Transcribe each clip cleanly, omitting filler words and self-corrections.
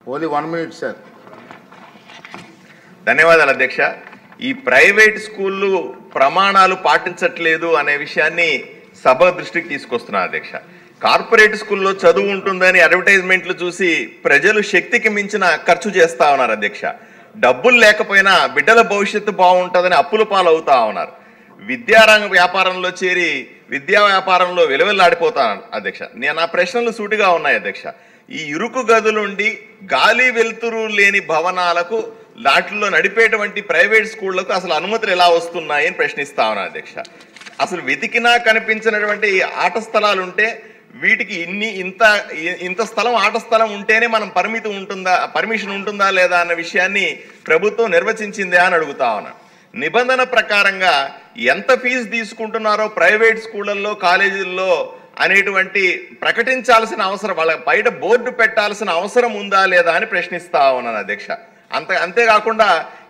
Only 1 minute sir. ధన్యవాదాలు అధ్యక్ష. ఈ ప్రైవేట్ స్కూళ్ళు ప్రమాణాలు పాటించట్లేదు అనే విషయాన్ని సభ దృష్టికి తీసుకొస్తున్నారు అధ్యక్ష. కార్పొరేట్ స్కూల్లో చదువు ఉంటుందని అడ్వర్టైజ్మెంట్లు చూసి ప్రజలు శక్తికి మించిన ఖర్చు చేస్తా ఉన్నారు అధ్యక్ష. డబ్బులు లేకపోయినా బిడ్డల భవిష్యత్తు బాగుంటుందని అప్పుల పాలవుతా ఉన్నారు. విద్యారంగ వ్యాపారంలో చేరి విద్యా వ్యాపారంలో విలువెల్లాడిపోతాను అధ్యక్ష. నా ప్రశ్నలు సూటిగా ఉన్నాయి అధ్యక్ష. ఈ ఇరుకు గదులుండి గాలి వెలుతురు లేని భవనాలకు వాటిల్లో నడిపేటువంటి ప్రైవేట్ స్కూళ్లకు అసలు అనుమతులు ఎలా వస్తున్నాయి అని ప్రశ్నిస్తా ఉన్నాను అధ్యక్ష. అసలు వెతికినా కనిపించినటువంటి ఆట స్థలాలు ఉంటే వీటికి ఇంత స్థలం ఆట స్థలం ఉంటేనే మనం పర్మిషన్ ఉంటుందా లేదా అన్న విషయాన్ని ప్రభుత్వం నిర్వచించిందా అని అడుగుతా ఉన్నాను. నిబంధన ప్రకారంగా ఎంత ఫీజు తీసుకుంటున్నారో ప్రైవేట్ స్కూళ్ళల్లో కాలేజీల్లో అనేటువంటి ప్రకటించాల్సిన అవసరం, వాళ్ళ బయట బోర్డు పెట్టాల్సిన అవసరం ఉందా లేదా అని ప్రశ్నిస్తా ఉన్నాను అధ్యక్ష. అంతేకాకుండా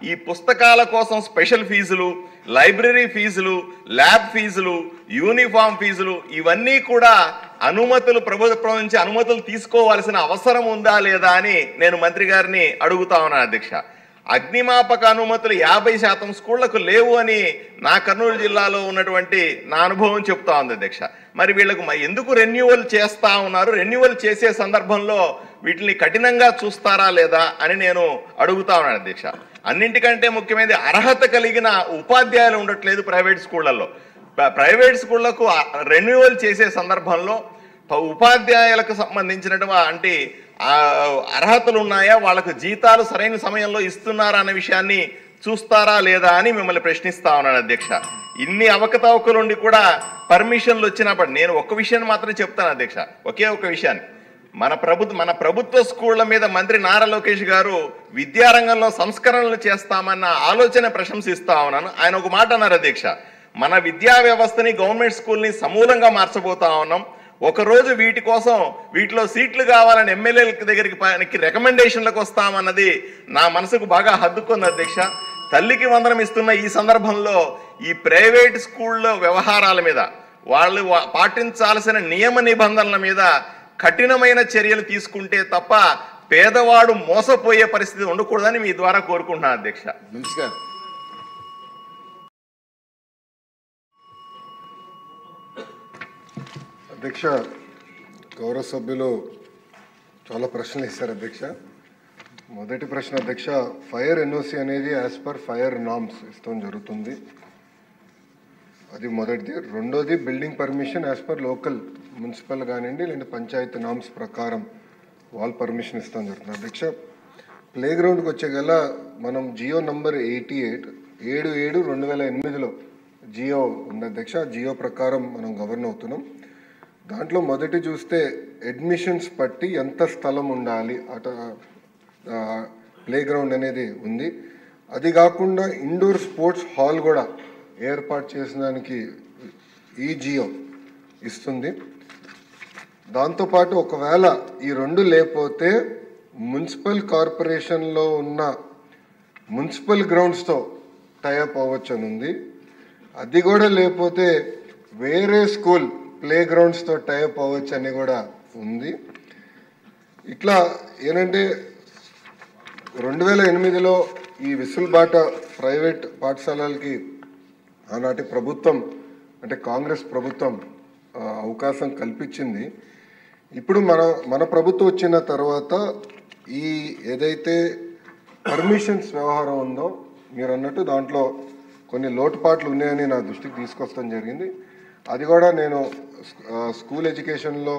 ఈ పుస్తకాల కోసం స్పెషల్ ఫీజులు, లైబ్రరీ ఫీజులు, ల్యాబ్ ఫీజులు, యూనిఫామ్ ఫీజులు ఇవన్నీ కూడా ప్రభుత్వం నుంచి అనుమతులు తీసుకోవాల్సిన అవసరం ఉందా లేదా అని నేను మంత్రి గారిని అడుగుతా ఉన్నాను అధ్యక్ష. అగ్నిమాపక అనుమతులు 50% స్కూళ్లకు లేవు అని నా కర్నూలు జిల్లాలో ఉన్నటువంటి నా అనుభవం చెప్తా ఉంది అధ్యక్ష. మరి వీళ్ళకు ఎందుకు రెన్యువల్ చేస్తా ఉన్నారు? రెన్యువల్ చేసే సందర్భంలో వీటిని కఠినంగా చూస్తారా లేదా అని నేను అడుగుతా ఉన్నాను అధ్యక్ష. అన్నింటికంటే ముఖ్యమైనది అర్హత కలిగిన ఉపాధ్యాయులు ఉండట్లేదు ప్రైవేట్ స్కూళ్లలో. ప్రైవేట్ స్కూళ్లకు రెన్యువల్ చేసే సందర్భంలో ఉపాధ్యాయులకు సంబంధించినటువంటి అర్హతలు ఉన్నాయా, వాళ్ళకు జీతాలు సరైన సమయంలో ఇస్తున్నారా అనే విషయాన్ని చూస్తారా లేదా అని మిమ్మల్ని ప్రశ్నిస్తా ఉన్నాను అధ్యక్ష. ఇన్ని అవకతవకలుండి కూడా పర్మిషన్లు వచ్చినప్పుడు నేను ఒక్క విషయాన్ని మాత్రం చెప్తాను అధ్యక్ష. ఒకే ఒక విషయాన్ని, మన ప్రభుత్వ స్కూళ్ల మీద మంత్రి నారా లోకేష్ గారు విద్యారంగంలో సంస్కరణలు చేస్తామన్న ఆలోచన ప్రశంసిస్తా ఉన్నాను. ఆయన ఒక మాట అన్నారు అధ్యక్ష, మన విద్యా వ్యవస్థని గవర్నమెంట్ స్కూల్ని సమూలంగా మార్చబోతా ఉన్నాం. ఒకరోజు వీటిలో సీట్లు కావాలని ఎమ్మెల్యేల దగ్గరికి రికమెండేషన్లకు వస్తామన్నది నా మనసుకు బాగా హద్దుకుంది అధ్యక్ష. తల్లికి వందనం ఇస్తున్న ఈ సందర్భంలో ఈ ప్రైవేట్ స్కూళ్ళ వ్యవహారాల మీద, వాళ్ళు పాటించాల్సిన నియమ నిబంధనల మీద కఠినమైన చర్యలు తీసుకుంటే తప్ప పేదవాడు మోసపోయే పరిస్థితి ఉండకూడదని మీ ద్వారా కోరుకుంటున్నాను అధ్యక్ష. అధ్యక్ష, గౌరవ సభ్యులు చాలా ప్రశ్నలు ఇస్తారు అధ్యక్ష. మొదటి ప్రశ్న అధ్యక్ష, ఫైర్ ఎన్ఓసి అనేది యాజ్ పర్ ఫైర్ నామ్స్ ఇస్తాం జరుగుతుంది, అది మొదటిది. రెండోది building permission as per local municipal కానివ్వండి లేదంటే పంచాయతీ నామ్స్ ప్రకారం వాల్ పర్మిషన్ ఇస్తాం జరుగుతుంది అధ్యక్ష. ప్లే గ్రౌండ్కి వచ్చే గల మనం జియో నంబర్ 88 7/7/2008లో జియో ఉంది అధ్యక్ష. జియో ప్రకారం మనం గవర్న్ అవుతున్నాం. దాంట్లో మొదటి చూస్తే అడ్మిషన్స్ బట్టి ఎంత స్థలం ఉండాలి ప్లే గ్రౌండ్ అనేది ఉంది. అది కాకుండా ఇండోర్ స్పోర్ట్స్ హాల్ కూడా ఏర్పాటు చేసడానికి ఈ జియో ఇస్తుంది. దాంతోపాటు ఒకవేళ ఈ రెండు లేకపోతే మున్సిపల్ కార్పొరేషన్లో ఉన్న మున్సిపల్ గ్రౌండ్స్తో టైఅప్ అవ్వచ్చు అని ఉంది. అది కూడా లేకపోతే వేరే స్కూల్ ప్లే గ్రౌండ్స్తో టైఅప్ అవ్వచ్చు అని కూడా ఉంది. ఇట్లా ఏంటంటే 2008లో ఈ విసులుబాట ప్రైవేట్ పాఠశాలలకి ఆనాటి ప్రభుత్వం అంటే కాంగ్రెస్ ప్రభుత్వం అవకాశం కల్పించింది. ఇప్పుడు మన ప్రభుత్వం వచ్చిన తర్వాత ఈ ఏదైతే పర్మిషన్స్ వ్యవహారం ఉందో మీరు అన్నట్టు దాంట్లో కొన్ని లోటుపాట్లు ఉన్నాయని నా దృష్టికి తీసుకొస్తాం జరిగింది. అది కూడా నేను స్కూల్ ఎడ్యుకేషన్లో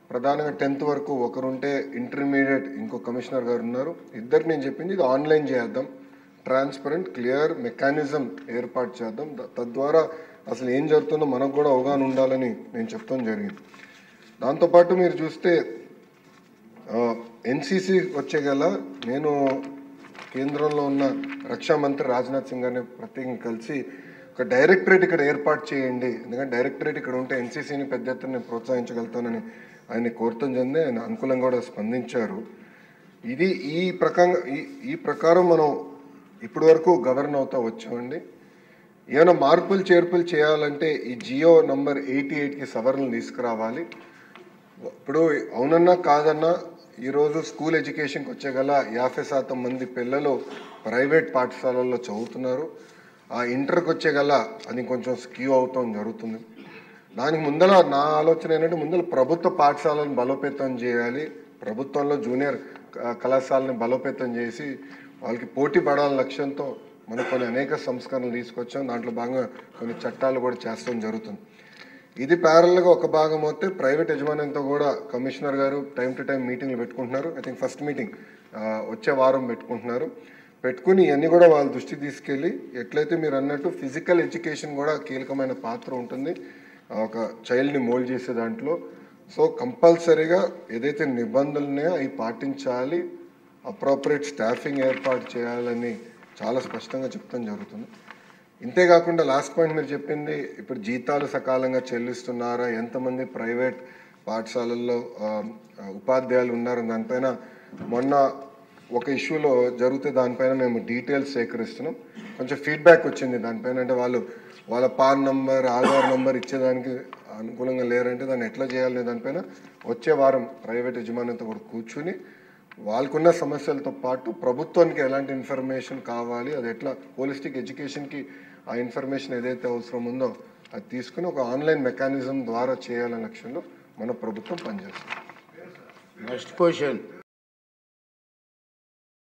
ప్రధానంగా 10th వరకు ఒకరుంటే ఇంటర్మీడియట్ ఇంకో కమిషనర్ గారు ఉన్నారు, ఇద్దరికి నేను చెప్పింది ఇది ఆన్లైన్ చేద్దాం, ట్రాన్స్పరెంట్ క్లియర్ మెకానిజం ఏర్పాటు చేద్దాం, తద్వారా అసలు ఏం జరుగుతుందో మనకు కూడా అవగాహన ఉండాలని నేను చెప్తాం జరిగింది. దాంతోపాటు మీరు చూస్తే ఎన్సీసీ వచ్చే గల నేను కేంద్రంలో ఉన్న రక్షా మంత్రి రాజ్నాథ్ సింగ్ గారిని ప్రత్యేకంగా కలిసి ఒక డైరెక్టరేట్ ఇక్కడ ఏర్పాటు చేయండి, ఎందుకంటే డైరెక్టరేట్ ఇక్కడ ఉంటే ఎన్సీసీని పెద్ద ఎత్తున నేను ప్రోత్సహించగలుగుతానని ఆయన కోరతం చెంది ఆయన అనుకూలంగా కూడా స్పందించారు. ఇది ఈ ప్రకారం మనం ఇప్పటి వరకు గవర్న్ అవుతా వచ్చామండి. ఏమైనా మార్పులు చేర్పులు చేయాలంటే ఈ జియో నంబర్ 88కి సవరణలు తీసుకురావాలి. ఇప్పుడు అవునన్నా కాదన్నా ఈరోజు స్కూల్ ఎడ్యుకేషన్కి వచ్చే గల 50% మంది పిల్లలు ప్రైవేట్ పాఠశాలల్లో చదువుతున్నారు. ఆ ఇంటర్కి వచ్చే గల అది కొంచెం స్క్యూ అవుతాం జరుగుతుంది. దానికి ముందర నా ఆలోచన ఏంటంటే ముందర ప్రభుత్వ పాఠశాలను బలోపేతం చేయాలి. ప్రభుత్వంలో జూనియర్ కళాశాలని బలోపేతం చేసి వాళ్ళకి పోటీ పడాలని లక్ష్యంతో మనం కొన్ని అనేక సంస్కరణలు తీసుకొచ్చాం. దాంట్లో భాగంగా కొన్ని చట్టాలు కూడా చేస్తాం జరుగుతుంది. ఇది ప్యారల్గా ఒక భాగం అయితే ప్రైవేట్ యజమాన్యంతో కూడా కమిషనర్ గారు టైం టు టైం మీటింగ్లు పెట్టుకుంటున్నారు. ఐ థింక్ ఫస్ట్ మీటింగ్ వచ్చే వారం పెట్టుకుంటున్నారు. పెట్టుకుని ఇవన్నీ కూడా వాళ్ళ దృష్టికి తీసుకెళ్ళి ఎట్లయితే మీరు అన్నట్టు ఫిజికల్ ఎడ్యుకేషన్ కూడా కీలకమైన పాత్ర ఉంటుంది ఒక చైల్డ్ని మోల్డ్ చేసే దాంట్లో. సో కంపల్సరీగా ఏదైతే నిబంధనలు ఉన్నాయో అవి పాటించాలి, అప్రోప్రియేట్ స్టాఫింగ్ ఏర్పాటు చేయాలని చాలా స్పష్టంగా చెప్తాం జరుగుతుంది. ఇంతేకాకుండా లాస్ట్ పాయింట్ మీరు చెప్పింది ఇప్పుడు జీతాలు సకాలంగా చెల్లిస్తున్నారా, ఎంతమంది ప్రైవేట్ పాఠశాలల్లో ఉపాధ్యాయులు ఉన్నారు దానిపైన మొన్న ఒక ఇష్యూలో జరిగితే దానిపైన మేము డీటెయిల్స్ సేకరిస్తున్నాం. కొంచెం ఫీడ్బ్యాక్ వచ్చింది దానిపైన. అంటే వాళ్ళ పాన్ నంబర్ ఆధార్ నంబర్ ఇచ్చేదానికి అనుకూలంగా లేరంటే దాన్ని ఎట్లా చేయాలనే దానిపైన వచ్చే వారం ప్రైవేట్ యజమానితో కూడా కూర్చుని వాళ్ళకున్న సమస్యలతో పాటు ప్రభుత్వానికి ఎలాంటి ఇన్ఫర్మేషన్ కావాలి, అది ఎట్లా హోలిస్టిక్ ఎడ్యుకేషన్కి ఆ ఇన్ఫర్మేషన్ ఏదైతే అవసరం ఉందో అది తీసుకుని ఒక ఆన్లైన్ మెకానిజం ద్వారా చేయాలనే లక్ష్యంలో మన ప్రభుత్వం పనిచేస్తుంది. Next question.